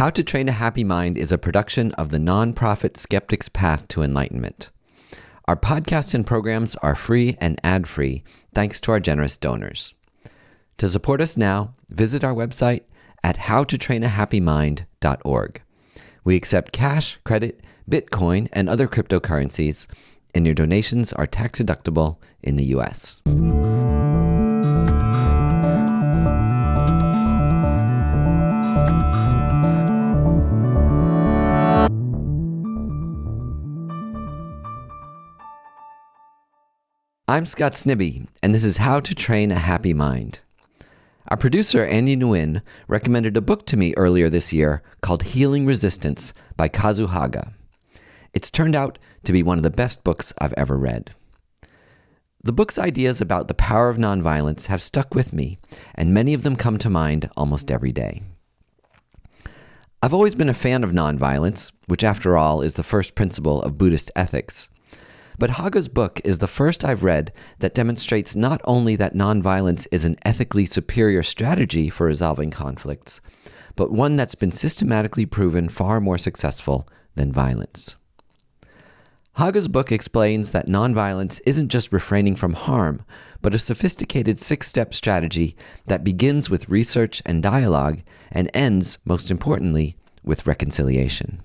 How to Train a Happy Mind is a production of the nonprofit Skeptic's Path to Enlightenment. Our podcasts and programs are free and ad-free thanks to our generous donors. To support us now, visit our website at howtotrainahappymind.org. We accept cash, credit, Bitcoin, and other cryptocurrencies, and your donations are tax-deductible in the U.S. I'm Scott Snibbe, and this is How to Train a Happy Mind. Our producer, Andy Nguyen, recommended a book to me earlier this year called Healing Resistance by Kazu Haga. It's turned out to be one of the best books I've ever read. The book's ideas about the power of nonviolence have stuck with me, and many of them come to mind almost every day. I've always been a fan of nonviolence, which after all is the first principle of Buddhist ethics. But Haga's book is the first I've read that demonstrates not only that nonviolence is an ethically superior strategy for resolving conflicts, but one that's been systematically proven far more successful than violence. Haga's book explains that nonviolence isn't just refraining from harm, but a sophisticated 6-step strategy that begins with research and dialogue and ends, most importantly, with reconciliation.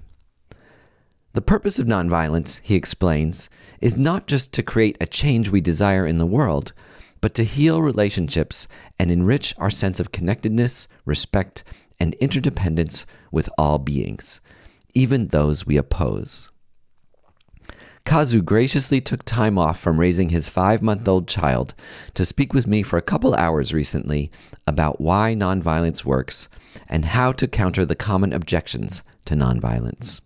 The purpose of nonviolence, he explains, is not just to create a change we desire in the world, but to heal relationships and enrich our sense of connectedness, respect, and interdependence with all beings, even those we oppose. Kazu graciously took time off from raising his 5-month-old child to speak with me for a couple hours recently about why nonviolence works and how to counter the common objections to nonviolence.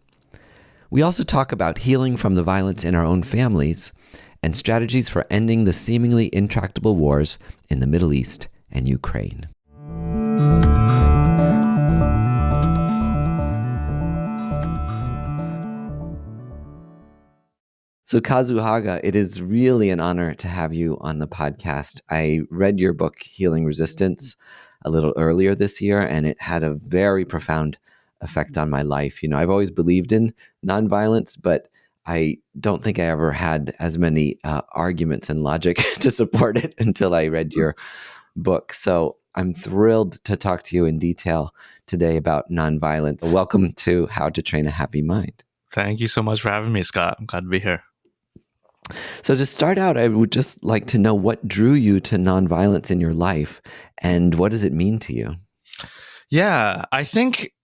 We also talk about healing from the violence in our own families and strategies for ending the seemingly intractable wars in the Middle East and Ukraine. So Kazu Haga, it is really an honor to have you on the podcast. I read your book, Healing Resistance, a little earlier this year, and it had a very profound effect on my life. I've always believed in nonviolence, but I don't think I ever had as many arguments and logic to support it until I read your book. So I'm thrilled to talk to you in detail today about nonviolence. Welcome to How to Train a Happy Mind. Thank you so much for having me, Scott. I'm glad to be here. So to start out, I would just like to know what drew you to nonviolence in your life, and what does it mean to you? Yeah, I think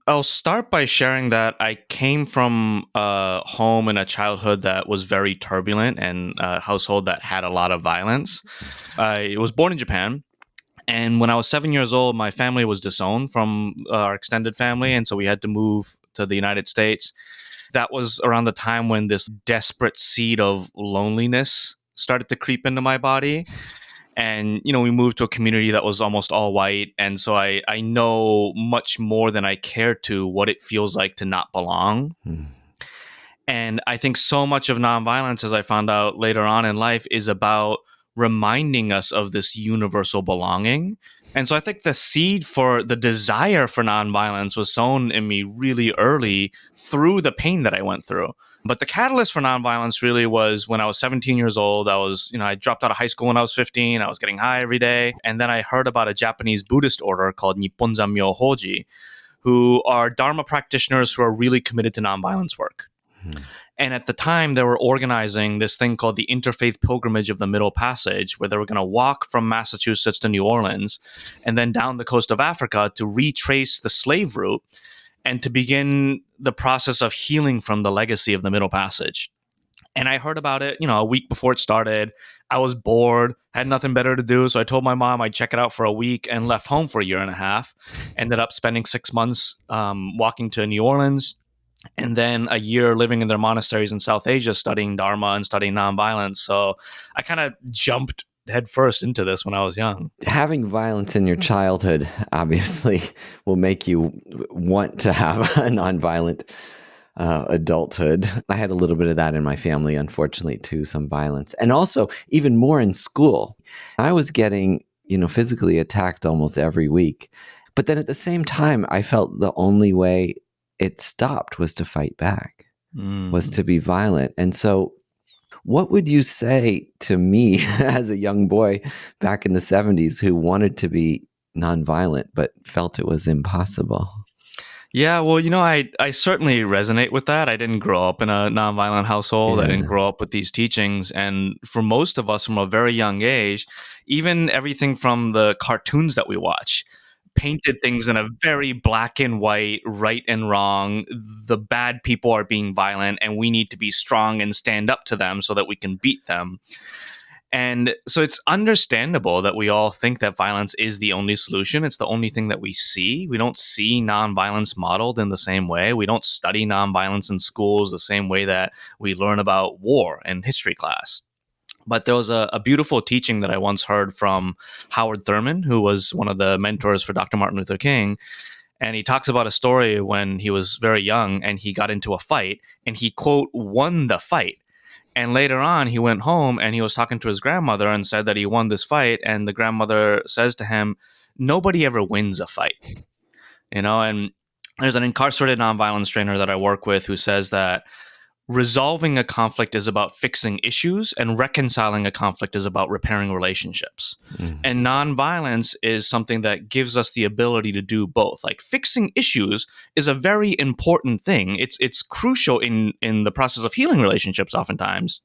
I'll start by sharing that I came from a home and a childhood that was very turbulent and a household that had a lot of violence. I was born in Japan, and when I was 7 years old, my family was disowned from our extended family, and so we had to move to the United States. That was around the time when this desperate seed of loneliness started to creep into my body. And, we moved to a community that was almost all white. And so I know much more than I care to what it feels like to not belong. And I think so much of nonviolence, as I found out later on in life, is about reminding us of this universal belonging. And so I think the seed for the desire for nonviolence was sown in me really early through the pain that I went through. But the catalyst for nonviolence really was when I was 17 years old. I dropped out of high school when I was 15. I was getting high every day. And then I heard about a Japanese Buddhist order called Nipponzan Myohoji, who are Dharma practitioners who are really committed to nonviolence work. And at the time, they were organizing this thing called the Interfaith Pilgrimage of the Middle Passage, where they were going to walk from Massachusetts to New Orleans and then down the coast of Africa to retrace the slave route and to begin the process of healing from the legacy of the Middle Passage. And I heard about it, a week before it started. I was bored, had nothing better to do. So I told my mom I'd check it out for a week and left home for a year and a half. Ended up spending 6 months walking to New Orleans, and then a year living in their monasteries in South Asia, studying Dharma and studying nonviolence. So I kind of jumped headfirst into this when I was young. Having violence in your childhood obviously will make you want to have a nonviolent adulthood. I had a little bit of that in my family, unfortunately, too, some violence. And also, even more in school. I was getting, physically attacked almost every week. But then at the same time, I felt the only way it stopped was to fight back, was to be violent. And so what would you say to me as a young boy back in the 70s who wanted to be nonviolent but felt it was impossible? Yeah, well, I certainly resonate with that. I didn't grow up in a nonviolent household. I didn't Yeah. grow up with these teachings. And for most of us from a very young age, even everything from the cartoons that we watch painted things in a very black and white, right and wrong. The bad people are being violent, and we need to be strong and stand up to them so that we can beat them. And so it's understandable that we all think that violence is the only solution. It's the only thing that we see. We don't see nonviolence modeled in the same way. We don't study nonviolence in schools the same way that we learn about war in history class. But there was a beautiful teaching that I once heard from Howard Thurman, who was one of the mentors for Dr. Martin Luther King. And he talks about a story when he was very young and he got into a fight and he, quote, won the fight. And later on, he went home and he was talking to his grandmother and said that he won this fight. And the grandmother says to him, nobody ever wins a fight, and there's an incarcerated nonviolence trainer that I work with who says that resolving a conflict is about fixing issues and reconciling a conflict is about repairing relationships. And nonviolence is something that gives us the ability to do both. Like fixing issues is a very important thing. It's crucial in the process of healing relationships oftentimes.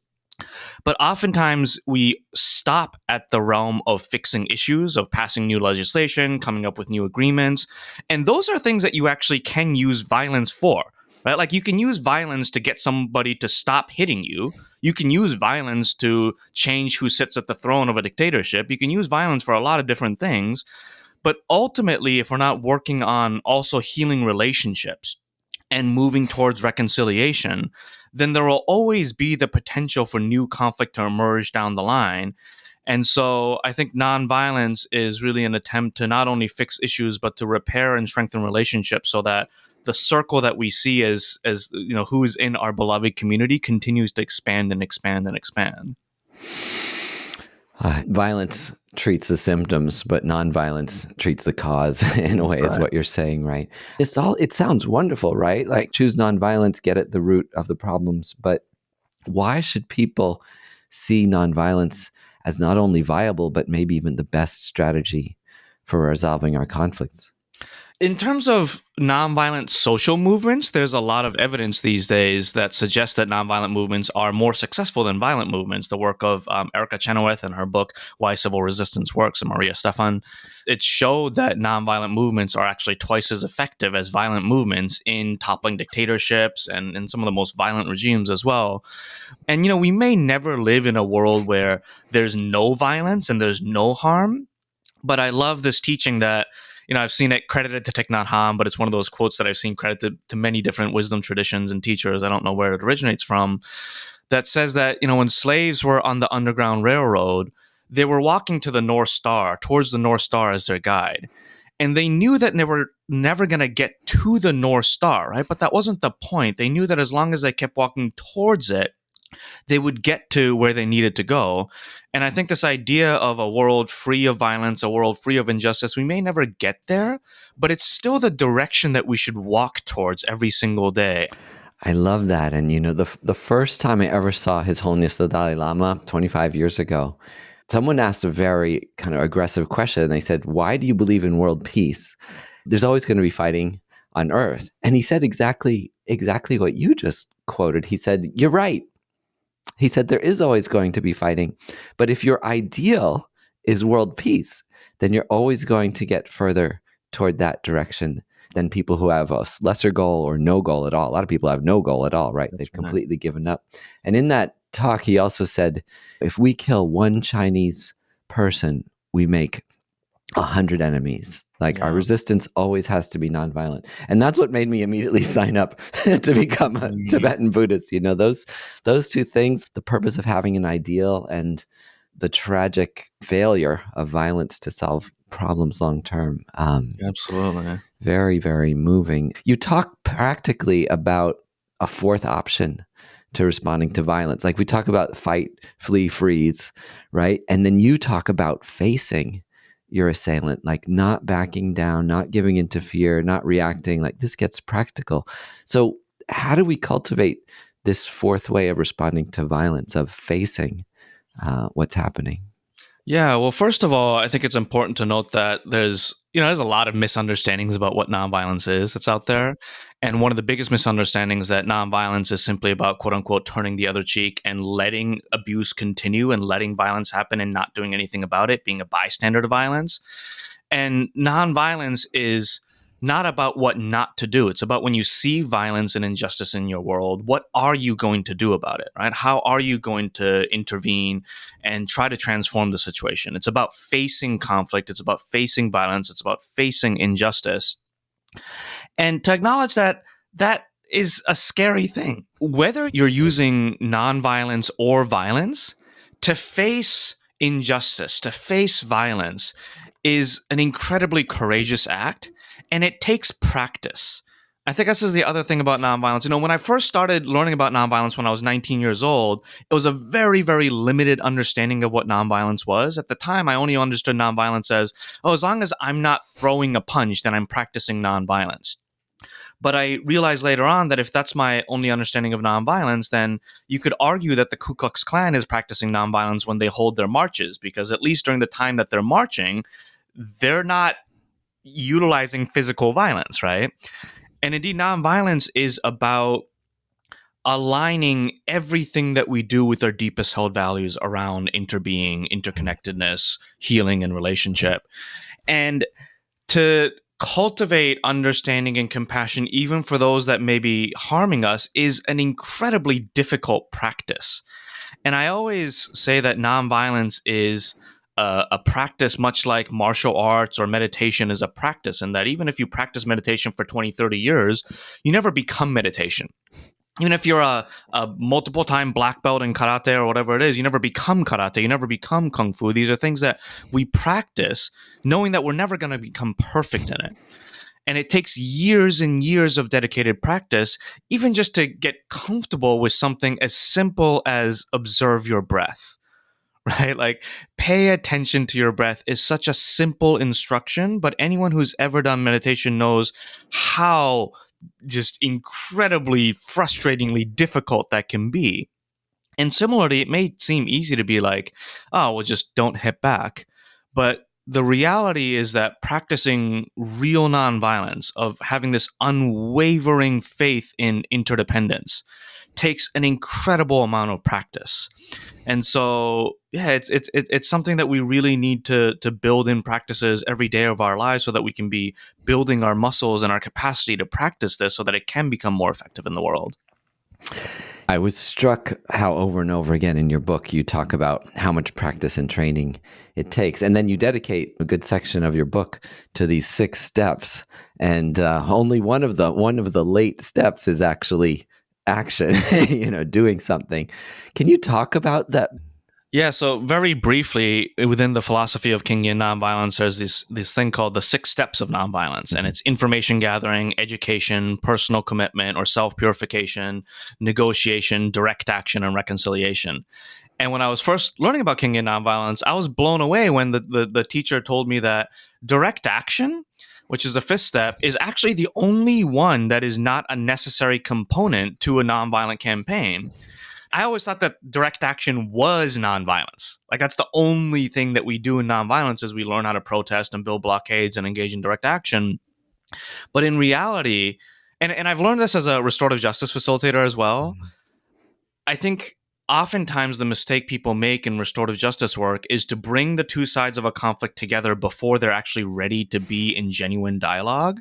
But oftentimes we stop at the realm of fixing issues, of passing new legislation, coming up with new agreements. And those are things that you actually can use violence for. Right? Like you can use violence to get somebody to stop hitting you. You can use violence to change who sits at the throne of a dictatorship. You can use violence for a lot of different things. But ultimately, if we're not working on also healing relationships and moving towards reconciliation, then there will always be the potential for new conflict to emerge down the line. And so I think nonviolence is really an attempt to not only fix issues, but to repair and strengthen relationships so that the circle that we see as who is in our beloved community continues to expand and expand and expand. Violence treats the symptoms, but nonviolence treats the cause in a way, is what you're saying, right? It sounds wonderful, right? Like choose nonviolence, get at the root of the problems. But why should people see nonviolence as not only viable, but maybe even the best strategy for resolving our conflicts? In terms of nonviolent social movements, there's a lot of evidence these days that suggests that nonviolent movements are more successful than violent movements. The work of Erica Chenoweth and her book, Why Civil Resistance Works, and Maria Stephan, it showed that nonviolent movements are actually twice as effective as violent movements in toppling dictatorships and in some of the most violent regimes as well. And, we may never live in a world where there's no violence and there's no harm, but I love this teaching that I've seen it credited to Thich Nhat Hanh, but it's one of those quotes that I've seen credited to many different wisdom traditions and teachers. I don't know where it originates from. That says that, when slaves were on the Underground Railroad, they were walking to the North Star, towards the North Star as their guide. And they knew that they were never going to get to the North Star, right? But that wasn't the point. They knew that as long as they kept walking towards it, they would get to where they needed to go. And I think this idea of a world free of violence, a world free of injustice, we may never get there, but it's still the direction that we should walk towards every single day. I love that. And, the first time I ever saw His Holiness the Dalai Lama 25 years ago, someone asked a very kind of aggressive question. They said, why do you believe in world peace? There's always going to be fighting on earth. And he said exactly what you just quoted. He said, you're right. He said, there is always going to be fighting. But if your ideal is world peace, then you're always going to get further toward that direction than people who have a lesser goal or no goal at all. A lot of people have no goal at all, right? They've completely given up. And in that talk, he also said, if we kill one Chinese person, we make 100 enemies. Our resistance always has to be nonviolent. And that's what made me immediately sign up to become a Tibetan Buddhist. Those two things, the purpose of having an ideal and the tragic failure of violence to solve problems long term. Absolutely. Very, very moving. You talk practically about a fourth option to responding to violence. Like we talk about fight, flee, freeze, right? And then you talk about facing your assailant, like not backing down, not giving into fear, not reacting. Like this gets practical. So how do we cultivate this fourth way of responding to violence, of facing what's happening? Yeah, well, first of all, I think it's important to note that there's a lot of misunderstandings about what nonviolence is that's out there. And one of the biggest misunderstandings that nonviolence is simply about quote unquote turning the other cheek and letting abuse continue and letting violence happen and not doing anything about it, being a bystander to violence. And nonviolence is not about what not to do. It's about when you see violence and injustice in your world, what are you going to do about it, right? How are you going to intervene and try to transform the situation? It's about facing conflict. It's about facing violence. It's about facing injustice. And to acknowledge that that is a scary thing. Whether you're using nonviolence or violence, to face injustice, to face violence is an incredibly courageous act, and it takes practice. I think this is the other thing about nonviolence. When I first started learning about nonviolence when I was 19 years old, it was a very, very limited understanding of what nonviolence was. At the time, I only understood nonviolence as, oh, as long as I'm not throwing a punch, then I'm practicing nonviolence. But I realized later on that if that's my only understanding of nonviolence, then you could argue that the Ku Klux Klan is practicing nonviolence when they hold their marches, because at least during the time that they're marching, they're not utilizing physical violence, right? And indeed, nonviolence is about aligning everything that we do with our deepest held values around interbeing, interconnectedness, healing, and relationship. And to cultivate understanding and compassion, even for those that may be harming us, is an incredibly difficult practice. And I always say that nonviolence is a practice much like martial arts or meditation is a practice, and that even if you practice meditation for 20, 30 years, you never become meditation. Even if you're a multiple time black belt in karate or whatever it is, you never become karate, you never become kung fu. These are things that we practice knowing that we're never going to become perfect in it. And it takes years and years of dedicated practice, even just to get comfortable with something as simple as observe your breath. Right? Like, pay attention to your breath is such a simple instruction, but anyone who's ever done meditation knows how just incredibly frustratingly difficult that can be. And similarly, it may seem easy to be like, oh, well, just don't hit back. But the reality is that practicing real nonviolence, of having this unwavering faith in interdependence, takes an incredible amount of practice. And so, yeah, it's something that we really need to build in practices every day of our lives, so that we can be building our muscles and our capacity to practice this, so that it can become more effective in the world. I was struck how over and over again in your book you talk about how much practice and training it takes, and then you dedicate a good section of your book to these 6 steps, and only one of the late steps is actually action, doing something. Can you talk about that? Yeah, so very briefly, within the philosophy of Kingian nonviolence, there's this thing called the 6 steps of nonviolence, and it's information gathering, education, personal commitment or self-purification, negotiation, direct action, and reconciliation. And when I was first learning about Kingian nonviolence, I was blown away when the teacher told me that direct action, which is the 5th step, is actually the only one that is not a necessary component to a nonviolent campaign. I always thought that direct action was nonviolence. Like, that's the only thing that we do in nonviolence, is we learn how to protest and build blockades and engage in direct action. But in reality, and I've learned this as a restorative justice facilitator as well, I think oftentimes the mistake people make in restorative justice work is to bring the 2 sides of a conflict together before they're actually ready to be in genuine dialogue.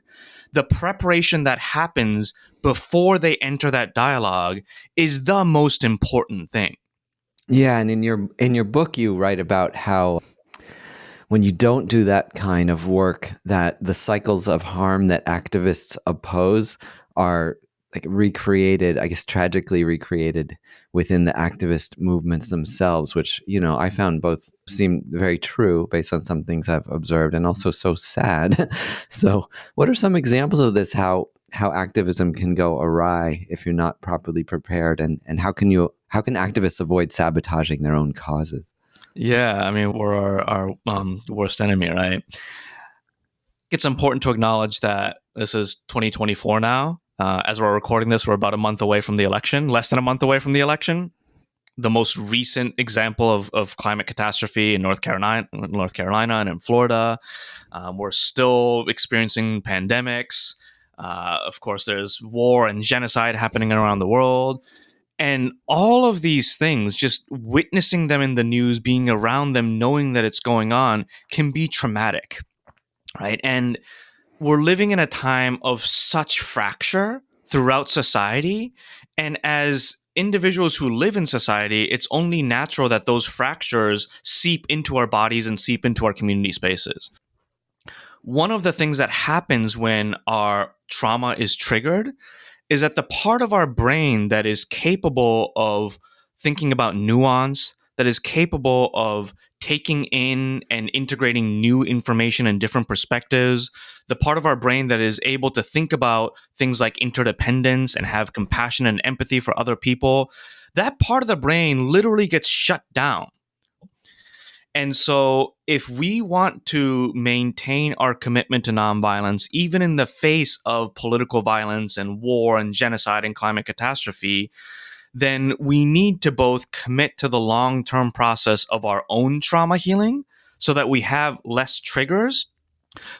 The preparation that happens before they enter that dialogue is the most important thing. Yeah, and in your book you write about how when you don't do that kind of work, that the cycles of harm that activists oppose are like recreated, I guess tragically recreated within the activist movements themselves, which, I found both seem very true based on some things I've observed, and also so sad. So what are some examples of this, how activism can go awry if you're not properly prepared, and how can activists avoid sabotaging their own causes? Yeah, I mean, we're our worst enemy, right? It's important to acknowledge that this is 2024 now. As we're recording this, we're about a month away from the election, less than a month away from the election. The most recent example of climate catastrophe in North Carolina and in Florida. We're still experiencing pandemics. Of course, there's war and genocide happening around the world. And all of these things, just witnessing them in the news, being around them, knowing that it's going on, can be traumatic, right? And we're living in a time of such fracture throughout society. And as individuals who live in society, it's only natural that those fractures seep into our bodies and seep into our community spaces. One of the things that happens when our trauma is triggered is that the part of our brain that is capable of thinking about nuance, that is capable of taking in and integrating new information and different perspectives, the part of our brain that is able to think about things like interdependence and have compassion and empathy for other people, that part of the brain literally gets shut down. And so, if we want to maintain our commitment to nonviolence, even in the face of political violence and war and genocide and climate catastrophe, then we need to both commit to the long term process of our own trauma healing so that we have less triggers,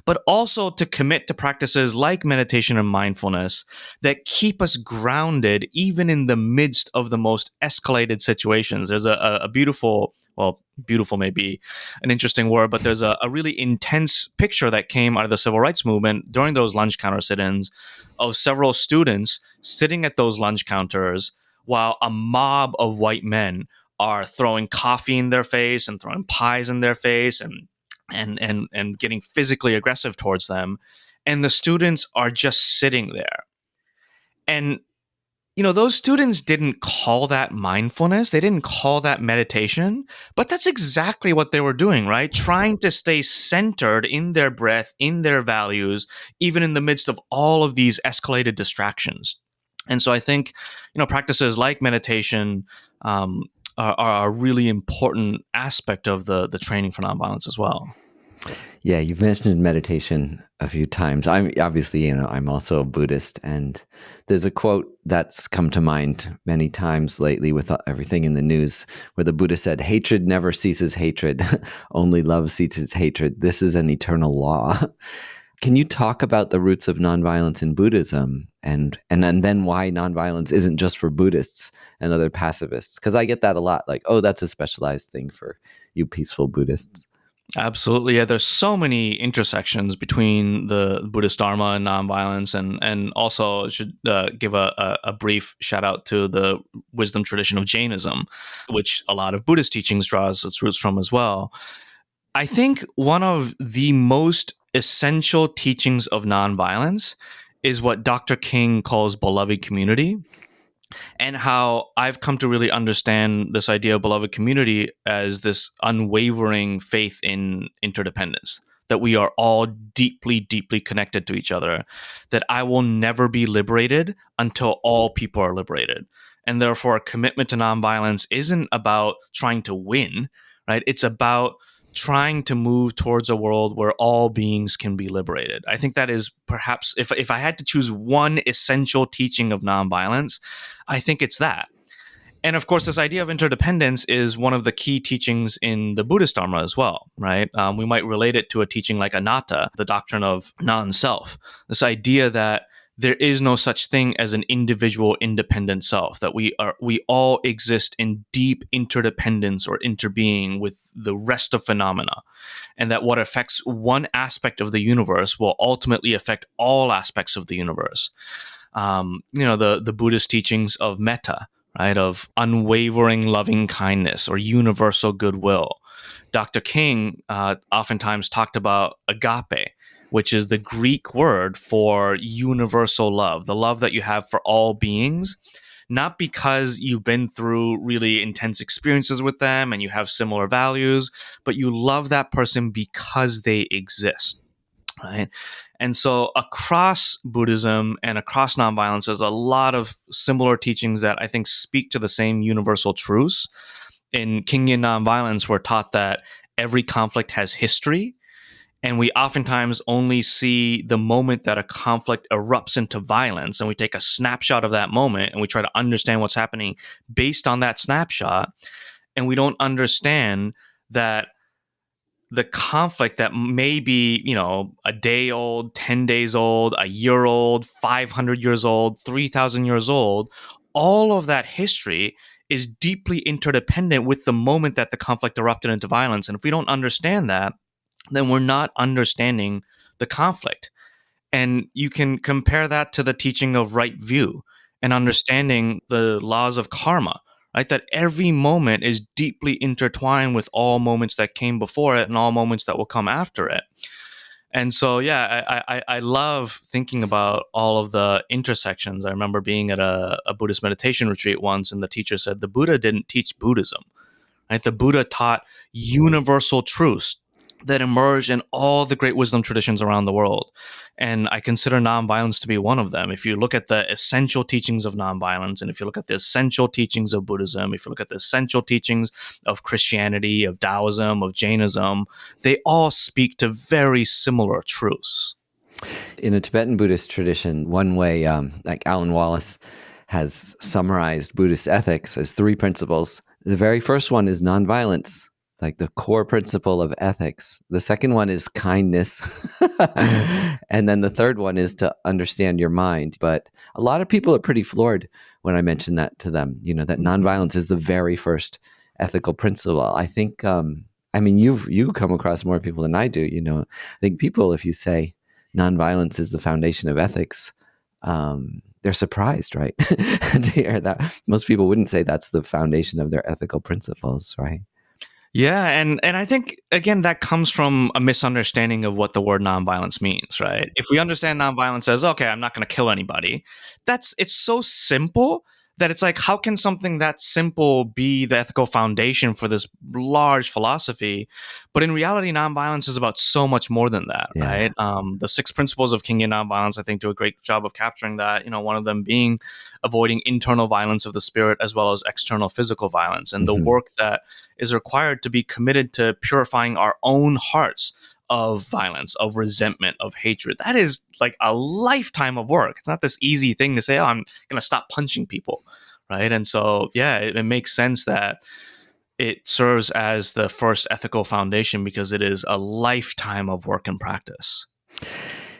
but also to commit to practices like meditation and mindfulness that keep us grounded even in the midst of the most escalated situations. There's a beautiful, well, beautiful may be an interesting word, but there's a really intense picture that came out of the civil rights movement during those lunch counter sit-ins of several students sitting at those lunch counters while a mob of white men are throwing coffee in their face and throwing pies in their face and getting physically aggressive towards them, and the students are just sitting there. And those students didn't call that mindfulness, they didn't call that meditation, but that's exactly what they were doing, right? Trying to stay centered in their breath, in their values, even in the midst of all of these escalated distractions. And so I think practices like meditation are a really important aspect of the training for nonviolence as well. Yeah, you've mentioned meditation a few times. I'm obviously, I'm also a Buddhist, and there's a quote that's come to mind many times lately with everything in the news where the Buddha said, "Hatred never ceases hatred, only love ceases hatred. This is an eternal law." Can you talk about the roots of nonviolence in Buddhism and then why nonviolence isn't just for Buddhists and other pacifists? Because I get that a lot, like, oh, that's a specialized thing for you peaceful Buddhists. Absolutely. Yeah, there's so many intersections between the Buddhist Dharma and nonviolence. And also should give a brief shout out to the wisdom tradition of Jainism, which a lot of Buddhist teachings draws its roots from as well. I think one of the most essential teachings of nonviolence is what Dr. King calls beloved community, and how I've come to really understand this idea of beloved community as this unwavering faith in interdependence, that we are all deeply, deeply connected to each other, that I will never be liberated until all people are liberated. And therefore, a commitment to nonviolence isn't about trying to win, right? It's about trying to move towards a world where all beings can be liberated. I think that is perhaps, if I had to choose one essential teaching of nonviolence, I think it's that. And of course, this idea of interdependence is one of the key teachings in the Buddhist Dharma as well, right? We might relate it to a teaching like anatta, the doctrine of non-self. This idea that there is no such thing as an individual independent self, that we all exist in deep interdependence or interbeing with the rest of phenomena, and that what affects one aspect of the universe will ultimately affect all aspects of the universe. The Buddhist teachings of metta, right, of unwavering loving kindness or universal goodwill. Dr. King oftentimes talked about agape, which is the Greek word for universal love, the love that you have for all beings, not because you've been through really intense experiences with them and you have similar values, but you love that person because they exist. Right. And so across Buddhism and across nonviolence, there's a lot of similar teachings that I think speak to the same universal truths. in Kingian nonviolence, we're taught that every conflict has history, and we oftentimes only see the moment that a conflict erupts into violence, and we take a snapshot of that moment and we try to understand what's happening based on that snapshot. And we don't understand that the conflict that may be, a day old, 10 days old, a year old, 500 years old, 3,000 years old, all of that history is deeply interdependent with the moment that the conflict erupted into violence. And if we don't understand that, then we're not understanding the conflict. And you can compare that to the teaching of right view and understanding the laws of karma, right? That every moment is deeply intertwined with all moments that came before it and all moments that will come after it. And so, yeah, I love thinking about all of the intersections. I remember being at a Buddhist meditation retreat once, and the teacher said the Buddha didn't teach Buddhism, right? The Buddha taught universal truths that emerged in all the great wisdom traditions around the world. And I consider nonviolence to be one of them. If you look at the essential teachings of nonviolence, and if you look at the essential teachings of Buddhism, if you look at the essential teachings of Christianity, of Taoism, of Jainism, they all speak to very similar truths. In a Tibetan Buddhist tradition, one way, like Alan Wallace has summarized Buddhist ethics as 3 principles. The very first one is nonviolence, like the core principle of ethics. The second one is kindness. And then the third one is to understand your mind. But a lot of people are pretty floored when I mention that to them, that nonviolence is the very first ethical principle. I think, you come across more people than I do. I think people, if you say nonviolence is the foundation of ethics, they're surprised, right? To hear that. Most people wouldn't say that's the foundation of their ethical principles, right? Yeah, and I think again that comes from a misunderstanding of what the word nonviolence means, right? If we understand nonviolence as okay, I'm not going to kill anybody, it's so simple that it's like how can something that simple be the ethical foundation for this large philosophy? But in reality, nonviolence is about so much more than that, Yeah. right? The 6 principles of Kingian nonviolence, I think, do a great job of capturing that. One of them being avoiding internal violence of the spirit as well as external physical violence, and the work that is required to be committed to purifying our own hearts of violence, of resentment, of hatred. That is like a lifetime of work. It's not this easy thing to say, oh, I'm going to stop punching people, right? And so, yeah, it makes sense that it serves as the first ethical foundation because it is a lifetime of work and practice.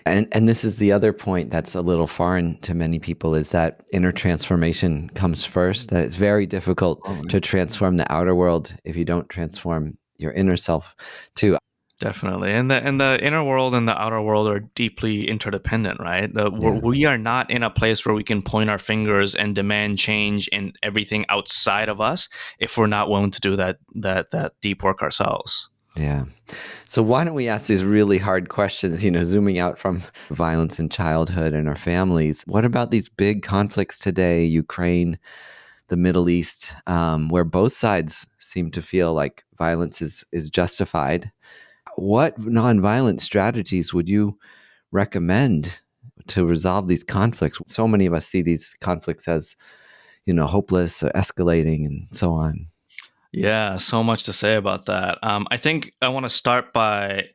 And this is the other point that's a little foreign to many people, is that inner transformation comes first. That it's very difficult to transform the outer world if you don't transform your inner self too. Definitely. And the inner world and the outer world are deeply interdependent, right? We are not in a place where we can point our fingers and demand change in everything outside of us if we're not willing to do that deep work ourselves. Yeah. So why don't we ask these really hard questions, zooming out from violence in childhood and our families. What about these big conflicts today, Ukraine, the Middle East, where both sides seem to feel like violence is justified? What nonviolent strategies would you recommend to resolve these conflicts? So many of us see these conflicts as, hopeless or escalating and so on. Yeah, so much to say about that. I think I want to start by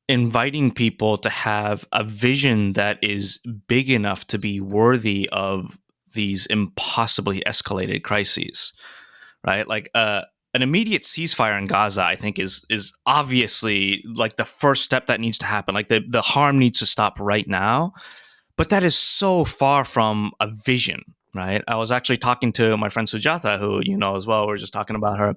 inviting people to have a vision that is big enough to be worthy of these impossibly escalated crises, right? Like an immediate ceasefire in Gaza, I think, is obviously like the first step that needs to happen. Like the harm needs to stop right now, but that is so far from a vision, right? I was actually talking to my friend Sujata, who you know as well. We were just talking about her.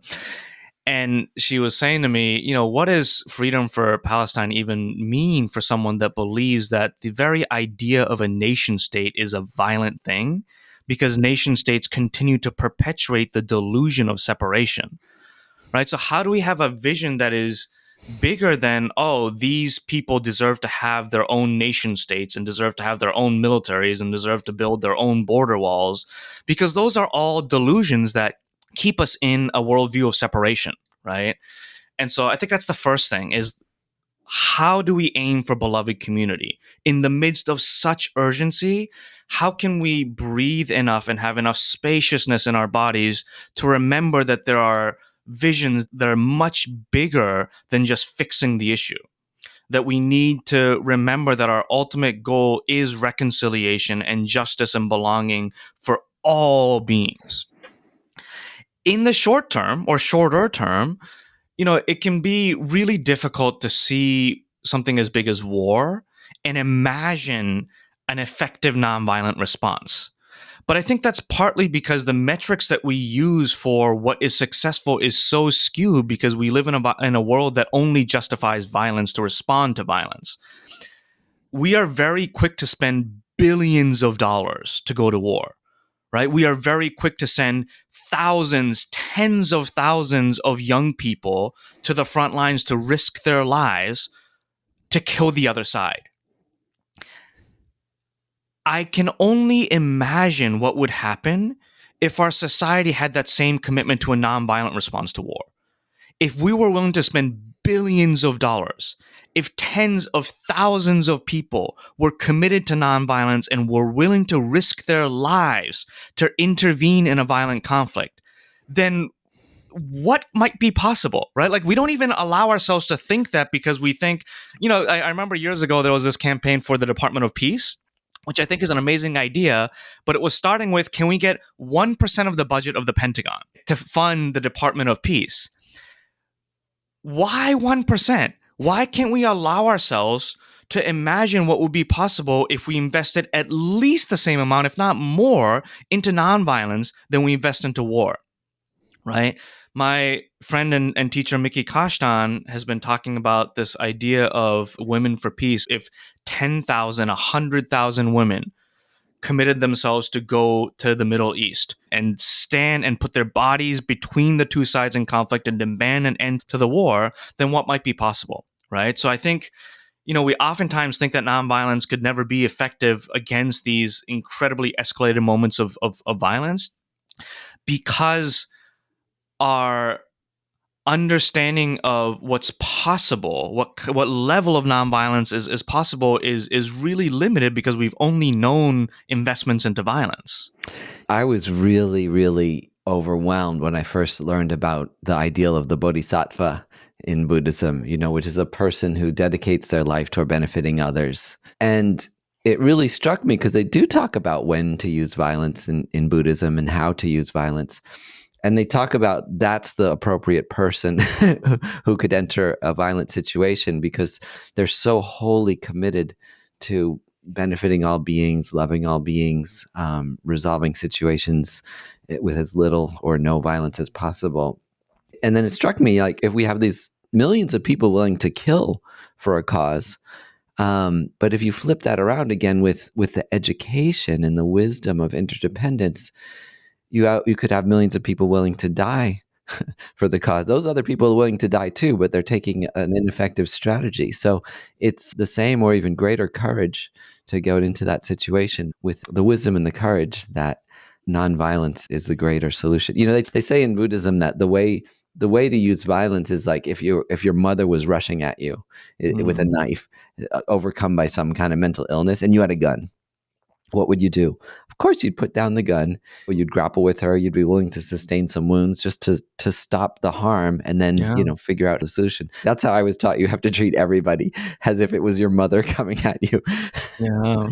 And she was saying to me, what does freedom for Palestine even mean for someone that believes that the very idea of a nation state is a violent thing? Because nation states continue to perpetuate the delusion of separation, right? So how do we have a vision that is bigger than, oh, these people deserve to have their own nation states and deserve to have their own militaries and deserve to build their own border walls? Because those are all delusions that keep us in a worldview of separation, right? And so I think that's the first thing is how do we aim for beloved community? In the midst of such urgency, how can we breathe enough and have enough spaciousness in our bodies to remember that there are visions that are much bigger than just fixing the issue? That we need to remember that our ultimate goal is reconciliation and justice and belonging for all beings. In the short term or shorter term, it can be really difficult to see something as big as war and imagine an effective nonviolent response. But I think that's partly because the metrics that we use for what is successful is so skewed because we live in a world that only justifies violence to respond to violence. We are very quick to spend billions of dollars to go to war, right? We are very quick to send thousands, tens of thousands of young people to the front lines to risk their lives to kill the other side. I can only imagine what would happen if our society had that same commitment to a nonviolent response to war. If we were willing to spend billions of dollars, if tens of thousands of people were committed to nonviolence and were willing to risk their lives to intervene in a violent conflict, then what might be possible, right? Like, we don't even allow ourselves to think that because we think, I remember years ago there was this campaign for the Department of Peace, which I think is an amazing idea, but it was starting with, can we get 1% of the budget of the Pentagon to fund the Department of Peace? Why 1%? Why can't we allow ourselves to imagine what would be possible if we invested at least the same amount, if not more, into nonviolence than we invest into war, right? My friend and teacher, Mickey Kashtan, has been talking about this idea of women for peace. If 10,000, 100,000 women committed themselves to go to the Middle East and stand and put their bodies between the two sides in conflict and demand an end to the war, then what might be possible, right? So I think, we oftentimes think that nonviolence could never be effective against these incredibly escalated moments of violence because our understanding of what's possible, what level of nonviolence is possible is really limited because we've only known investments into violence. I was really, really overwhelmed when I first learned about the ideal of the bodhisattva in Buddhism, which is a person who dedicates their life toward benefiting others. And it really struck me because they do talk about when to use violence in Buddhism and how to use violence. And they talk about that's the appropriate person who could enter a violent situation because they're so wholly committed to benefiting all beings, loving all beings, resolving situations with as little or no violence as possible. And then it struck me, like, if we have these millions of people willing to kill for a cause, but if you flip that around again with the education and the wisdom of interdependence, you could have millions of people willing to die for the cause. Those other people are willing to die too, but they're taking an ineffective strategy. So it's the same or even greater courage to go into that situation with the wisdom and the courage that nonviolence is the greater solution. They say in Buddhism that the way to use violence is like if your mother was rushing at you with a knife, overcome by some kind of mental illness, and you had a gun. What would you do? Of course, you'd put down the gun, or you'd grapple with her. You'd be willing to sustain some wounds just to stop the harm, and then figure out a solution. That's how I was taught. You have to treat everybody as if it was your mother coming at you. Yeah.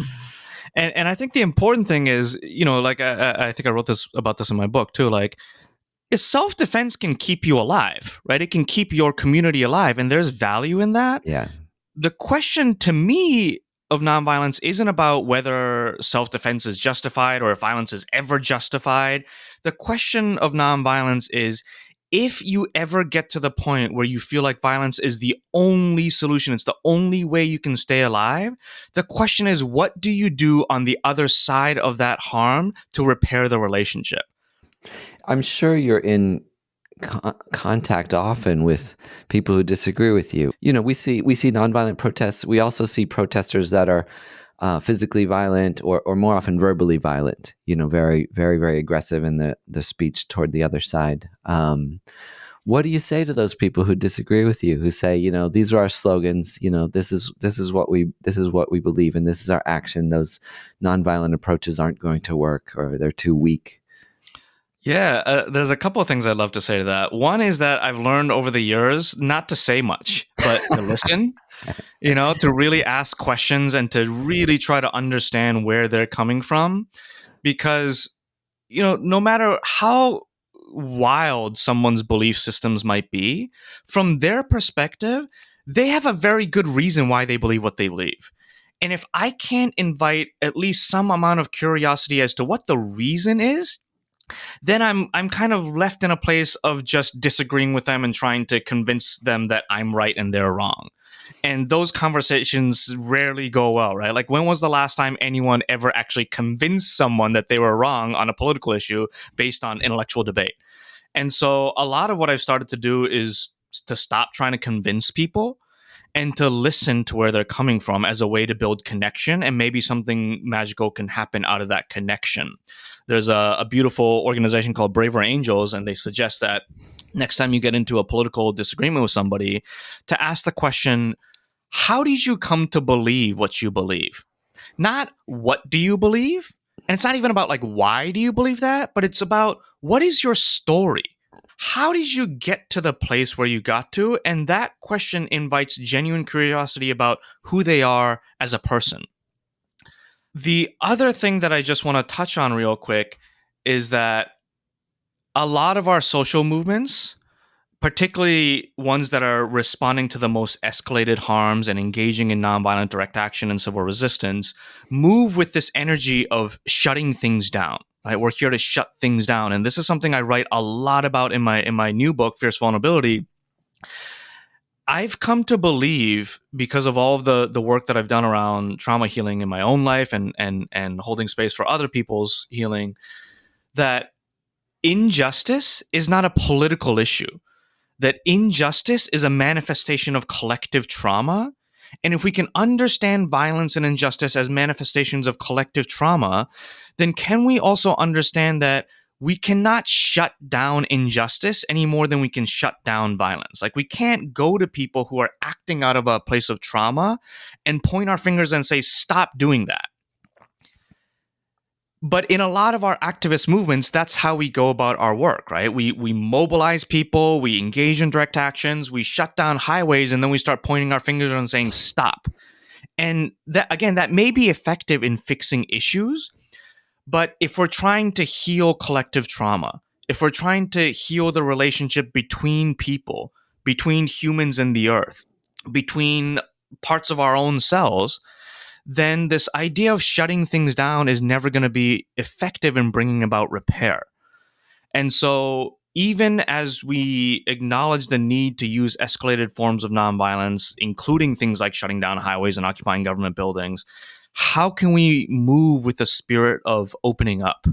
And I think the important thing is, like I think I wrote about this in my book too. Like, self-defense can keep you alive, right? It can keep your community alive, and there's value in that. Yeah. The question to me of nonviolence isn't about whether self-defense is justified or if violence is ever justified. The question of nonviolence is, if you ever get to the point where you feel like violence is the only solution, it's the only way you can stay alive, the question is, what do you do on the other side of that harm to repair the relationship? I'm sure you're in contact often with people who disagree with you. We see nonviolent protests. We also see protesters that are physically violent or more often verbally violent, very, very, very aggressive in the speech toward the other side. What do you say to those people who disagree with you, who say, these are our slogans, this is what we believe, and this is our action. Those nonviolent approaches aren't going to work, or they're too weak. Yeah, there's a couple of things I'd love to say to that. One is that I've learned over the years not to say much, but to listen, to really ask questions and to really try to understand where they're coming from. Because, no matter how wild someone's belief systems might be, from their perspective, they have a very good reason why they believe what they believe. And if I can't invite at least some amount of curiosity as to what the reason is, then I'm kind of left in a place of just disagreeing with them and trying to convince them that I'm right and they're wrong. And those conversations rarely go well, right? Like, when was the last time anyone ever actually convinced someone that they were wrong on a political issue based on intellectual debate? And so a lot of what I've started to do is to stop trying to convince people and to listen to where they're coming from as a way to build connection, and maybe something magical can happen out of that connection. There's a beautiful organization called Braver Angels, and they suggest that next time you get into a political disagreement with somebody, to ask the question, how did you come to believe what you believe? Not what do you believe? And it's not even about like, why do you believe that? But it's about, what is your story? How did you get to the place where you got to? And that question invites genuine curiosity about who they are as a person. The other thing that I just want to touch on real quick is that a lot of our social movements, particularly ones that are responding to the most escalated harms and engaging in nonviolent direct action and civil resistance, move with this energy of shutting things down. Right? We're here to shut things down. And this is something I write a lot about in my new book, Fierce Vulnerability. I've come to believe, because of all of the work that I've done around trauma healing in my own life and holding space for other people's healing, that injustice is not a political issue. That injustice is a manifestation of collective trauma. And if we can understand violence and injustice as manifestations of collective trauma, then can we also understand that we cannot shut down injustice any more than we can shut down violence? Like, we can't go to people who are acting out of a place of trauma and point our fingers and say, stop doing that. But in a lot of our activist movements, that's how we go about our work, right? We mobilize people, we engage in direct actions, we shut down highways, and then we start pointing our fingers and saying, stop. And that, again, that may be effective in fixing issues, but if we're trying to heal collective trauma, if we're trying to heal the relationship between people, between humans and the earth, between parts of our own selves, then this idea of shutting things down is never going to be effective in bringing about repair. And so even as we acknowledge the need to use escalated forms of nonviolence, including things like shutting down highways and occupying government buildings, how can we move with the spirit of opening up?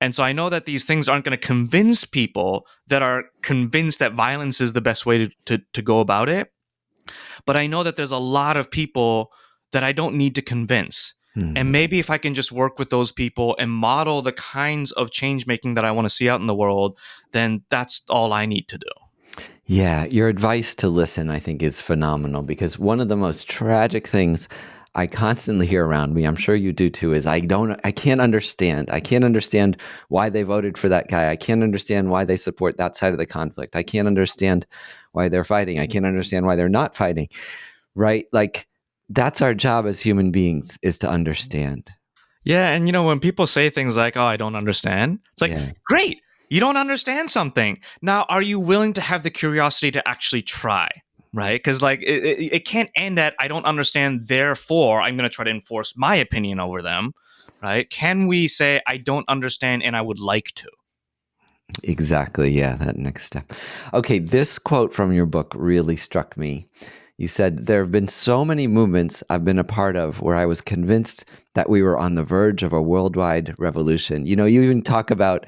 And so I know that these things aren't going to convince people that are convinced that violence is the best way to go about it. But I know that there's a lot of people that I don't need to convince. And maybe if I can just work with those people and model the kinds of change making that I want to see out in the world, then that's all I need to do. Yeah, your advice to listen, I think, is phenomenal, because one of the most tragic things I constantly hear around me, I'm sure you do too, is I can't understand. I can't understand why they voted for that guy. I can't understand why they support that side of the conflict. I can't understand why they're fighting. I can't understand why they're not fighting, right? Like, that's our job as human beings, is to understand. Yeah, and when people say things like, oh, I don't understand, it's like, great, you don't understand something. Now, are you willing to have the curiosity to actually try? Right? Because like it can't end at, I don't understand, therefore I'm going to try to enforce my opinion over them. Right? Can we say, I don't understand and I would like to? Exactly. Yeah, that next step. Okay, this quote from your book really struck me. You said, there have been so many movements I've been a part of where I was convinced that we were on the verge of a worldwide revolution. You even talk about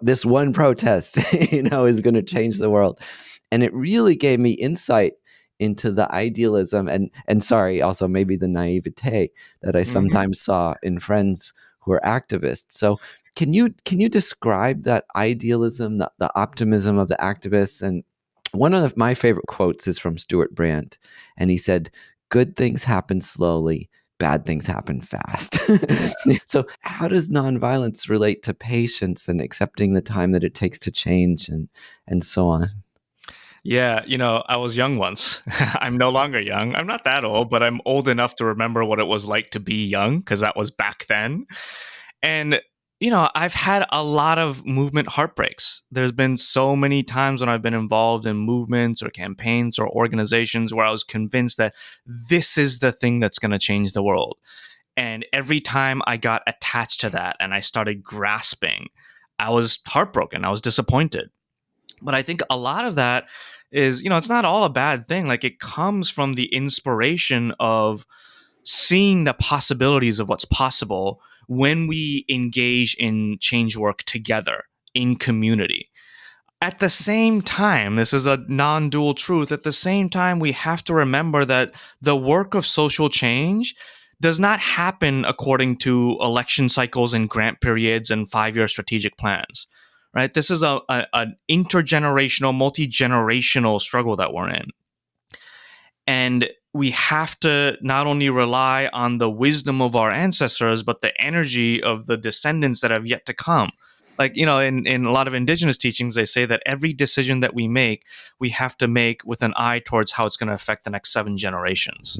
this one protest, is going to change the world. And it really gave me insight into the idealism and sorry, also maybe the naivete that I sometimes saw in friends who are activists. So Can you describe that idealism, the optimism of the activists? And one of my favorite quotes is from Stuart Brandt, and he said, "Good things happen slowly, bad things happen fast." So, how does nonviolence relate to patience and accepting the time that it takes to change, and so on? Yeah, I was young once. I'm no longer young. I'm not that old, but I'm old enough to remember what it was like to be young because that was back then. And, I've had a lot of movement heartbreaks. There's been so many times when I've been involved in movements or campaigns or organizations where I was convinced that this is the thing that's going to change the world. And every time I got attached to that and I started grasping, I was heartbroken. I was disappointed. But I think a lot of that is, it's not all a bad thing. Like it comes from the inspiration of seeing the possibilities of what's possible when we engage in change work together in community. At the same time, this is a non dual truth. At the same time, we have to remember that the work of social change does not happen according to election cycles and grant periods and 5-year strategic plans. Right? This is an intergenerational, multi generational struggle that we're in. And we have to not only rely on the wisdom of our ancestors, but the energy of the descendants that have yet to come. Like, in a lot of indigenous teachings, they say that every decision that we have to make with an eye towards how it's going to affect the next 7 generations.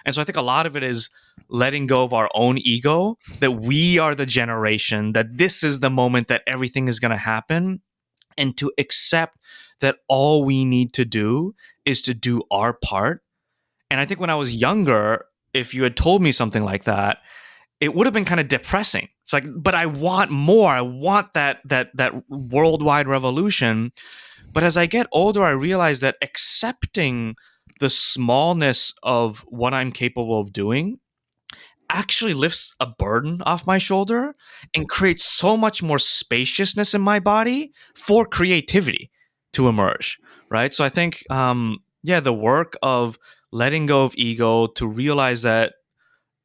And so I think a lot of it is letting go of our own ego, that we are the generation, that this is the moment that everything is going to happen, and to accept that all we need to do is to do our part. And I think when I was younger, if you had told me something like that, it would have been kind of depressing. It's like, but I want more. I want that worldwide revolution. But as I get older, I realize that accepting the smallness of what I'm capable of doing actually lifts a burden off my shoulder and creates so much more spaciousness in my body for creativity to emerge. Right. So I think, the work of letting go of ego to realize that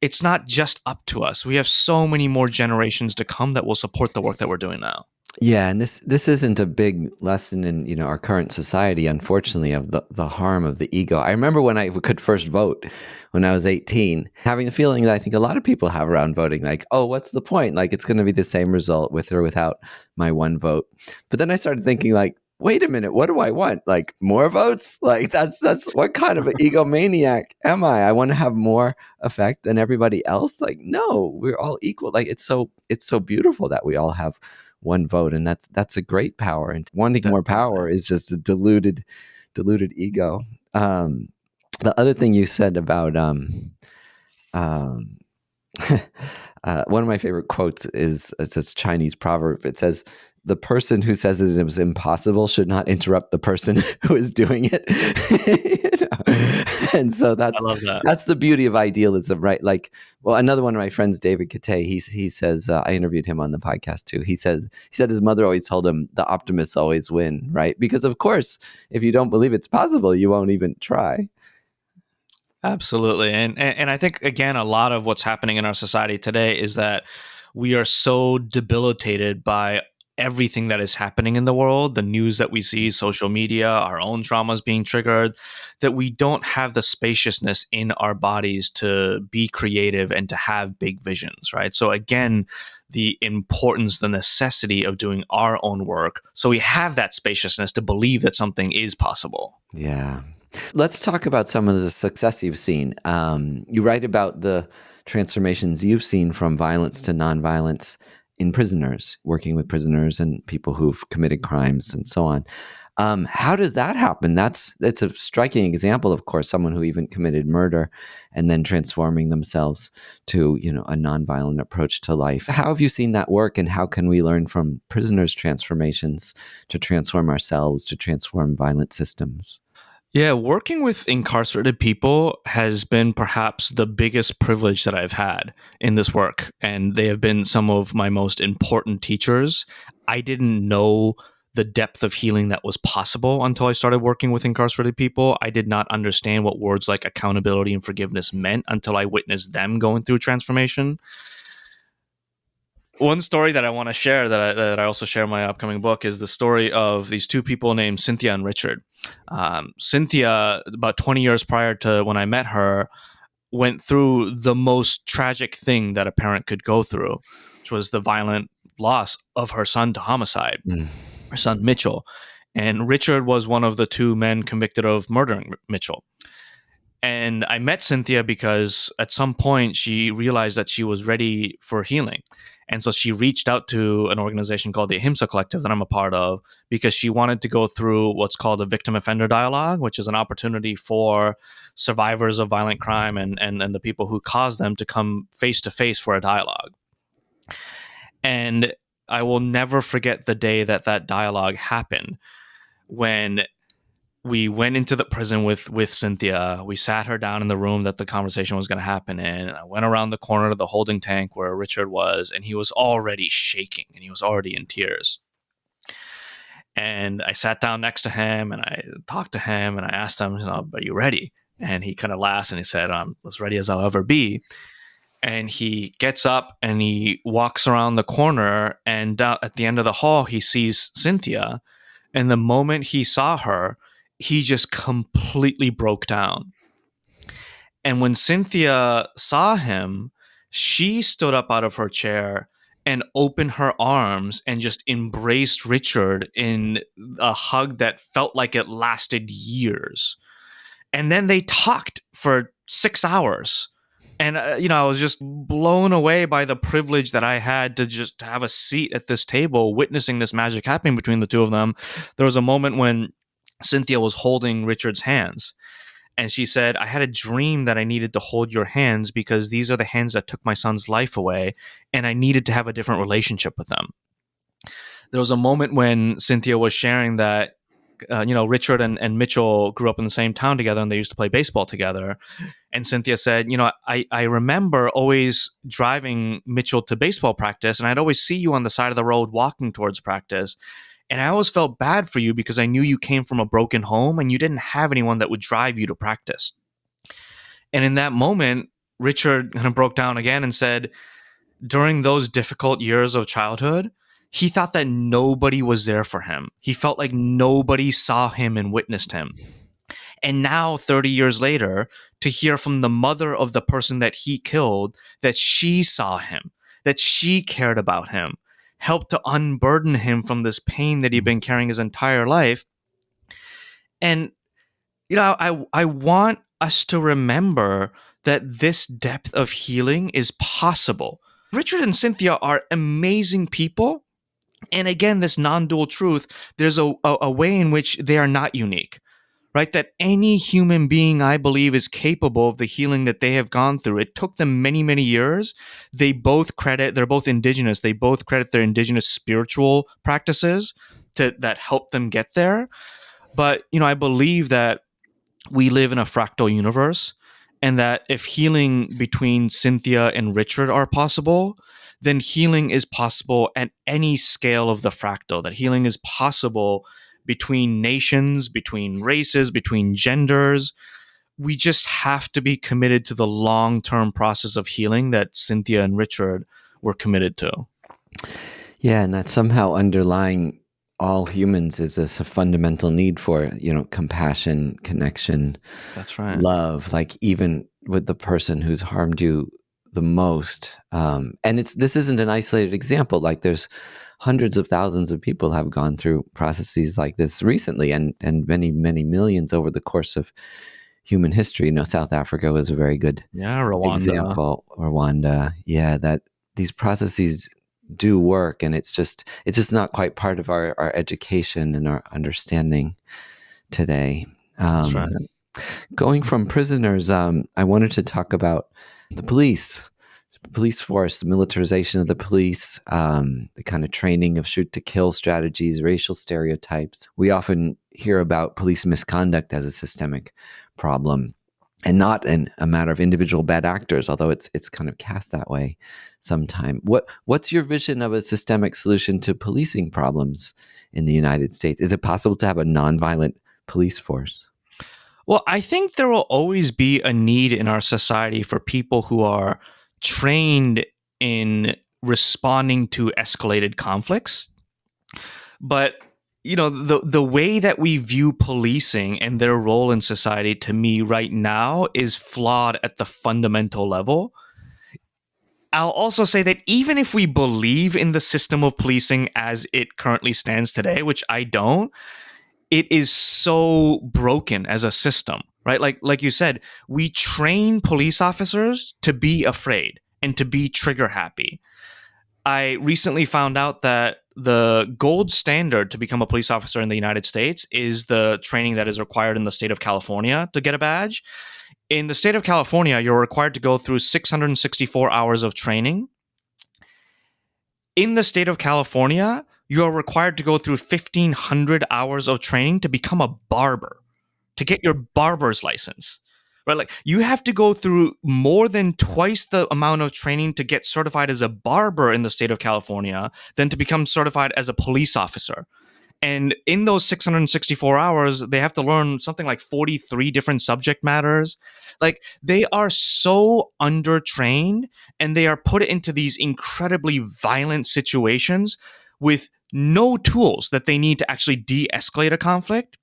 it's not just up to us. We have so many more generations to come that will support the work that we're doing now. Yeah, and this isn't a big lesson in our current society, unfortunately, of the harm of the ego. I remember when I could first vote when I was 18, having the feeling that I think a lot of people have around voting, like, oh, what's the point? Like it's going to be the same result with or without my one vote. But then I started thinking, like, wait a minute, what do I want? Like more votes? Like that's what kind of an egomaniac am I? I want to have more effect than everybody else. Like, no, we're all equal. Like it's so beautiful that we all have one vote, and that's a great power. And wanting more power is just a diluted ego. The other thing you said about one of my favorite quotes is it's this Chinese proverb. It says, "The person who says it was impossible should not interrupt the person who is doing it." And so I love that. that's the beauty of idealism, right? Like, well, another one of my friends, David Kate, he says, I interviewed him on the podcast too. He said his mother always told him the optimists always win, right? Because of course, if you don't believe it's possible, you won't even try. Absolutely. And I think, again, a lot of what's happening in our society today is that we are so debilitated by everything that is happening in the world, the news that we see, social media, our own traumas being triggered, that we don't have the spaciousness in our bodies to be creative and to have big visions, right? So again, the importance, the necessity of doing our own work so we have that spaciousness to believe that something is possible. Yeah. Let's talk about some of the success you've seen. You write about the transformations you've seen from violence to nonviolence in prisoners, working with prisoners and people who've committed crimes and so on. How does that happen? That's a striking example, of course, someone who even committed murder and then transforming themselves to, a nonviolent approach to life. How have you seen that work, and how can we learn from prisoners' transformations to transform ourselves, to transform violent systems? Yeah, working with incarcerated people has been perhaps the biggest privilege that I've had in this work. And they have been some of my most important teachers. I didn't know the depth of healing that was possible until I started working with incarcerated people. I did not understand what words like accountability and forgiveness meant until I witnessed them going through transformation. One story that I want to share that I also share in my upcoming book is the story of these two people named Cynthia and Richard. Cynthia, about 20 years prior to when I met her, went through the most tragic thing that a parent could go through, which was the violent loss of her son to homicide, Mm. her son Mitchell. And Richard was one of the two men convicted of murdering Mitchell. And I met Cynthia because at some point she realized that she was ready for healing. And so she reached out to an organization called the Ahimsa Collective that I'm a part of because she wanted to go through what's called a victim offender dialogue, which is an opportunity for survivors of violent crime and the people who caused them to come face to face for a dialogue. And I will never forget the day that that dialogue happened when we went into the prison with Cynthia. We sat her down in the room that the conversation was going to happen in. And I went around the corner to the holding tank where Richard was, and he was already shaking and he was already in tears. And I sat down next to him and I talked to him and I asked him, are you ready? And he kind of laughs and he said, I'm as ready as I'll ever be. And he gets up and he walks around the corner, and at the end of the hall, he sees Cynthia. And the moment he saw her, he just completely broke down. And when Cynthia saw him, she stood up out of her chair and opened her arms and just embraced Richard in a hug that felt like it lasted years. And then they talked for 6 hours. And, I was just blown away by the privilege that I had to just have a seat at this table, witnessing this magic happening between the two of them. There was a moment when Cynthia was holding Richard's hands. And she said, I had a dream that I needed to hold your hands because these are the hands that took my son's life away. And I needed to have a different relationship with them. There was a moment when Cynthia was sharing that, Richard and Mitchell grew up in the same town together and they used to play baseball together. And Cynthia said, I remember always driving Mitchell to baseball practice, and I'd always see you on the side of the road walking towards practice. And I always felt bad for you because I knew you came from a broken home and you didn't have anyone that would drive you to practice. And in that moment, Richard kind of broke down again and said, during those difficult years of childhood, he thought that nobody was there for him. He felt like nobody saw him and witnessed him. And now, 30 years later, to hear from the mother of the person that he killed that she saw him, that she cared about him, helped to unburden him from this pain that he'd been carrying his entire life. And, I want us to remember that this depth of healing is possible. Richard and Cynthia are amazing people. And again, this non-dual truth, there's a way in which they are not unique, right? That any human being, I believe, is capable of the healing that they have gone through. It took them many, many years. They're both indigenous. They both credit their indigenous spiritual practices that helped them get there. But, I believe that we live in a fractal universe, and that if healing between Cynthia and Richard are possible, then healing is possible at any scale of the fractal, that healing is possible between nations, between races, between genders. We just have to be committed to the long-term process of healing that Cynthia and Richard were committed to. Yeah, and that somehow underlying all humans is this a fundamental need for, compassion, connection, That's right. love, like even with the person who's harmed you the most. And this isn't an isolated example. Like there's hundreds of thousands of people have gone through processes like this recently, and many, many millions over the course of human history. South Africa was a very good example. Rwanda. Yeah, that these processes do work, and it's just not quite part of our education and our understanding today. That's right. Going from prisoners, I wanted to talk about the police force, the militarization of the police, the kind of training of shoot to kill strategies, racial stereotypes. We often hear about police misconduct as a systemic problem, and not a matter of individual bad actors, although it's kind of cast that way sometime. What's your vision of a systemic solution to policing problems in the United States? Is it possible to have a nonviolent police force? Well, I think there will always be a need in our society for people who are trained in responding to escalated conflicts. But the way that we view policing and their role in society, to me right now, is flawed at the fundamental level. I'll also say that even if we believe in the system of policing as it currently stands today, which I don't, it is so broken as a system, right? Like you said, we train police officers to be afraid and to be trigger happy. I recently found out that the gold standard to become a police officer in the United States is the training that is required in the state of California to get a badge. In the state of California, you're required to go through 664 hours of training. In the state of California, you're required to go through 1,500 hours of training to become a barber, to get your barber's license. Right? Like, you have to go through more than twice the amount of training to get certified as a barber in the state of California than to become certified as a police officer. And in those 664 hours, they have to learn something like 43 different subject matters. Like, they are so undertrained, and they are put into these incredibly violent situations with no tools that they need to actually de-escalate a conflict.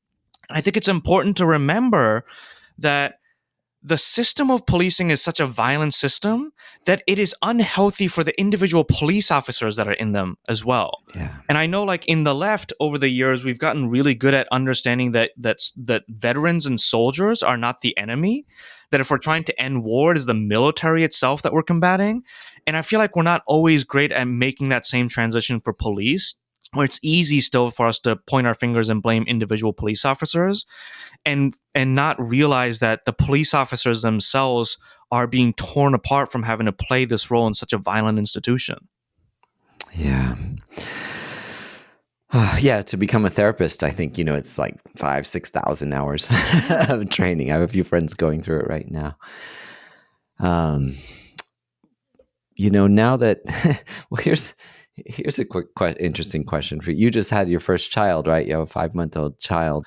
And I think it's important to remember that the system of policing is such a violent system that it is unhealthy for the individual police officers that are in them as well. Yeah. And I know, like, in the left over the years, we've gotten really good at understanding that veterans and soldiers are not the enemy, that if we're trying to end war, it is the military itself that we're combating. And I feel like we're not always great at making that same transition for police, where it's easy still for us to point our fingers and blame individual police officers and not realize that the police officers themselves are being torn apart from having to play this role in such a violent institution. Yeah. Yeah, to become a therapist, I think, it's like 5,000-6,000 hours of training. I have a few friends going through it right now. Now that, well, here's a quick, interesting question for you. You just had your first child, right? You have a 5-month-old child.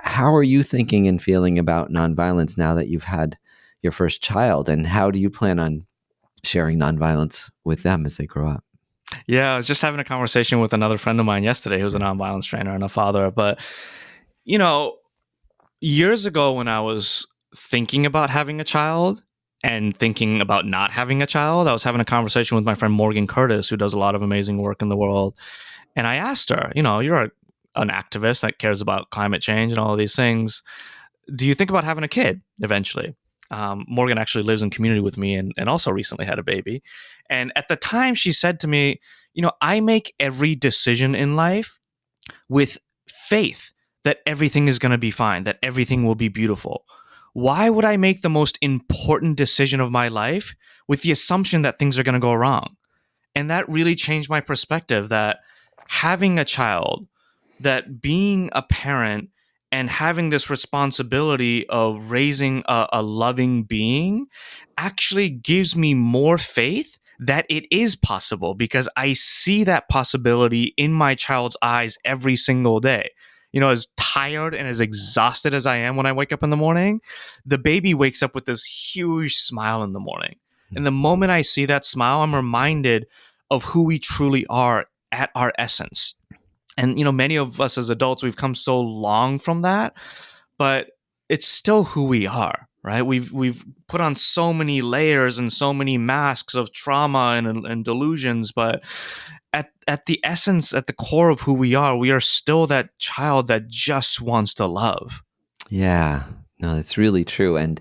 How are you thinking and feeling about nonviolence now that you've had your first child? And how do you plan on sharing nonviolence with them as they grow up? Yeah, I was just having a conversation with another friend of mine yesterday who's a nonviolence trainer and a father. But, years ago when I was thinking about having a child and thinking about not having a child, I was having a conversation with my friend Morgan Curtis, who does a lot of amazing work in the world. And I asked her, you're an activist that cares about climate change and all of these things. Do you think about having a kid eventually? Morgan actually lives in community with me and also recently had a baby. And at the time she said to me, I make every decision in life with faith that everything is going to be fine, that everything will be beautiful. Why would I make the most important decision of my life with the assumption that things are going to go wrong? And that really changed my perspective, that having a child, that being a parent and having this responsibility of raising a loving being actually gives me more faith that it is possible, because I see that possibility in my child's eyes every single day. As tired and as exhausted as I am when I wake up in the morning, the baby wakes up with this huge smile in the morning. And the moment I see that smile, I'm reminded of who we truly are at our essence. And, many of us as adults, we've come so long from that, but it's still who we are, right? We've put on so many layers and so many masks of trauma and delusions, but at the essence, at the core of who we are still that child that just wants to love. Yeah, no, that's really true. And,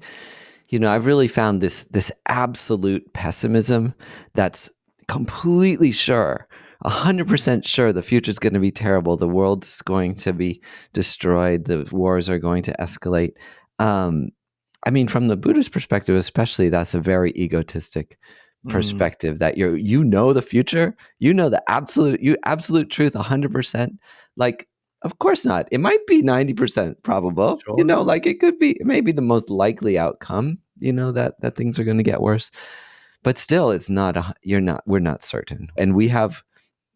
I've really found this absolute pessimism that's completely sure, 100% sure the future is going to be terrible. The world's going to be destroyed. The wars are going to escalate. From the Buddhist perspective, especially, that's a very egotistic perspective, that the future, the absolute truth, 100%. Like, of course not. It might be 90% probable. Sure. It could be maybe the most likely outcome. That things are going to get worse. But still, it's not. We're not certain, and we have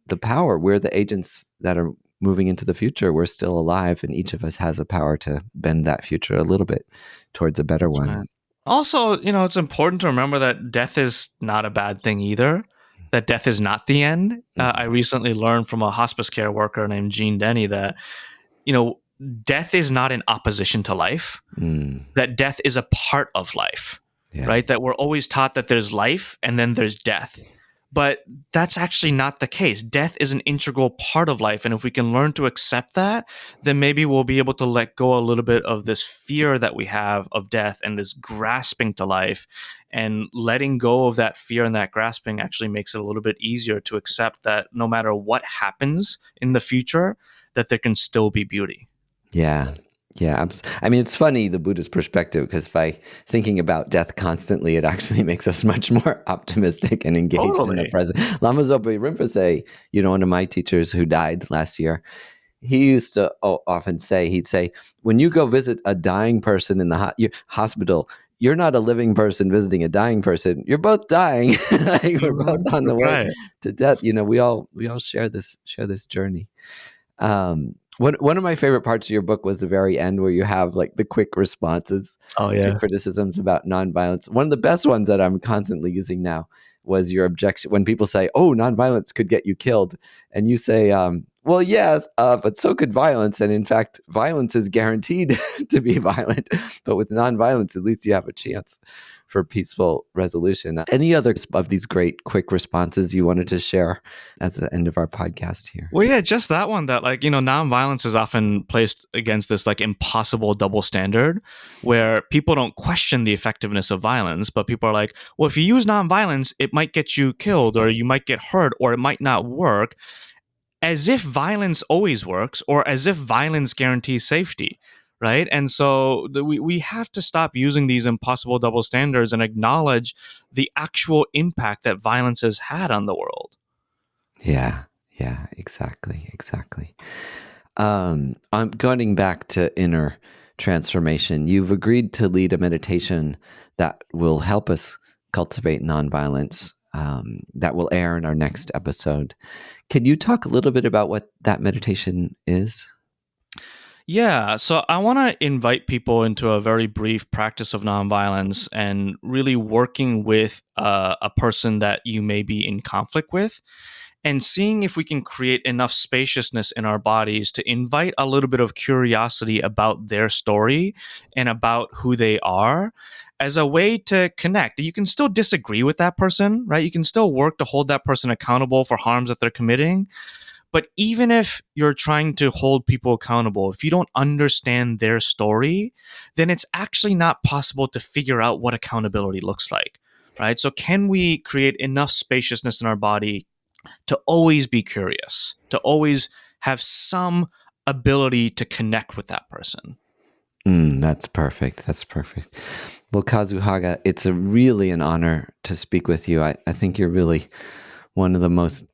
the power. We're the agents that are moving into the future. We're still alive, and each of us has a power to bend that future a little bit towards a better That's one. right. Also, it's important to remember that death is not a bad thing either. that death is not the end. I recently learned from a hospice care worker named Jean Denny that, death is not in opposition to life, that death is a part of life, right? That we're always taught that there's life and then there's death. But that's actually not the case. Death is an integral part of life. And if we can learn to accept that, then maybe we'll be able to let go a little bit of this fear that we have of death and this grasping to life. And letting go of that fear and that grasping actually makes it a little bit easier to accept that no matter what happens in the future, that there can still be beauty. Yeah. Yeah. I mean, it's funny, the Buddhist perspective, because by thinking about death constantly, it actually makes us much more optimistic and engaged in the present. Lama Zopa Rinpoche, one of my teachers who died last year, he used to often say, he'd say, when you go visit a dying person in the hospital, you're not a living person visiting a dying person. You're both dying. We're both on the way to death. We all share this journey. One of my favorite parts of your book was the very end where you have like the quick responses to criticisms about nonviolence. One of the best ones that I'm constantly using now was your objection when people say, "Oh, nonviolence could get you killed," and you say, "Well, yes, but so could violence. And in fact, violence is guaranteed to be violent. But with nonviolence, at least you have a chance for peaceful resolution." Any other of these great quick responses you wanted to share at the end of our podcast here? Well, yeah, just that one that nonviolence is often placed against this impossible double standard where people don't question the effectiveness of violence, but people are like, well, if you use nonviolence, it might get you killed or you might get hurt or it might not work, as if violence always works or as if violence guarantees safety. Right. And so we have to stop using these impossible double standards and acknowledge the actual impact that violence has had on the world. Yeah, exactly. I'm going back to inner transformation. You've agreed to lead a meditation that will help us cultivate nonviolence, that will air in our next episode. Can you talk a little bit about what that meditation is? Yeah, so I want to invite people into a very brief practice of nonviolence and really working with a person that you may be in conflict with and seeing if we can create enough spaciousness in our bodies to invite a little bit of curiosity about their story and about who they are as a way to connect. You can still disagree with that person, right? You can still work to hold that person accountable for harms that they're committing. But even if you're trying to hold people accountable, if you don't understand their story, then it's actually not possible to figure out what accountability looks like, right? So can we create enough spaciousness in our body to always be curious, to always have some ability to connect with that person? That's perfect. Well, Kazu Haga, it's really an honor to speak with you. I think you're really one of the most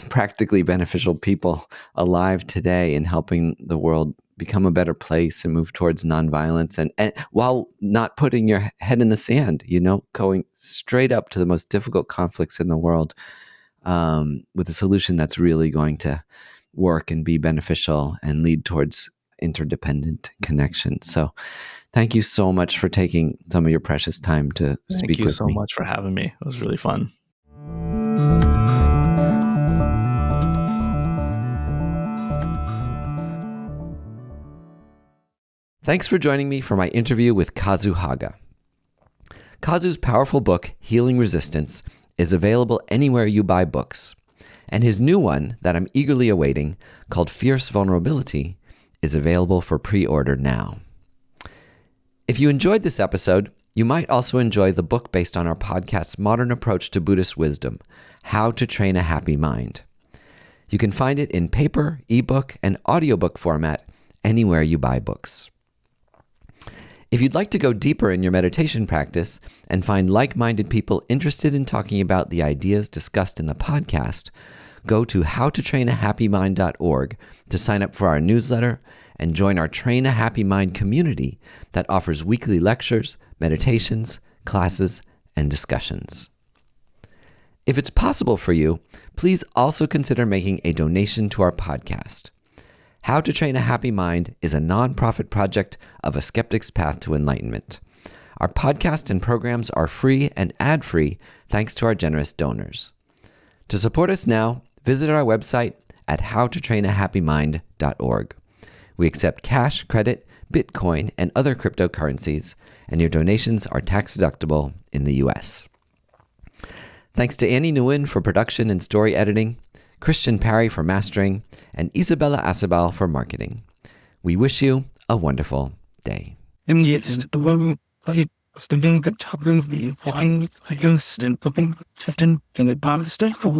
practically beneficial people alive today in helping the world become a better place and move towards nonviolence, and while not putting your head in the sand, going straight up to the most difficult conflicts in the world with a solution that's really going to work and be beneficial and lead towards interdependent connection. So thank you so much for taking some of your precious time to speak with me. Thank you so much for having me. It was really fun. Thanks for joining me for my interview with Kazu Haga. Kazu's powerful book, Healing Resistance, is available anywhere you buy books. And his new one that I'm eagerly awaiting, called Fierce Vulnerability, is available for pre-order now. If you enjoyed this episode, you might also enjoy the book based on our podcast's modern approach to Buddhist wisdom, How to Train a Happy Mind. You can find it in paper, ebook, and audiobook format anywhere you buy books. If you'd like to go deeper in your meditation practice and find like-minded people interested in talking about the ideas discussed in the podcast, go to howtotrainahappymind.org to sign up for our newsletter and join our Train a Happy Mind community that offers weekly lectures, meditations, classes, and discussions. If it's possible for you, please also consider making a donation to our podcast. How to Train a Happy Mind is a nonprofit project of A Skeptic's Path to Enlightenment. Our podcast and programs are free and ad-free thanks to our generous donors. To support us now, visit our website at howtotrainahappymind.org. We accept cash, credit, Bitcoin, and other cryptocurrencies, and your donations are tax-deductible in the U.S. Thanks to Annie Nguyen for production and story editing, Christian Parry for mastering, and Isabella Acebal for marketing. We wish you a wonderful day. And yes, the one I was doing the top of the wine against and cooking, and the past for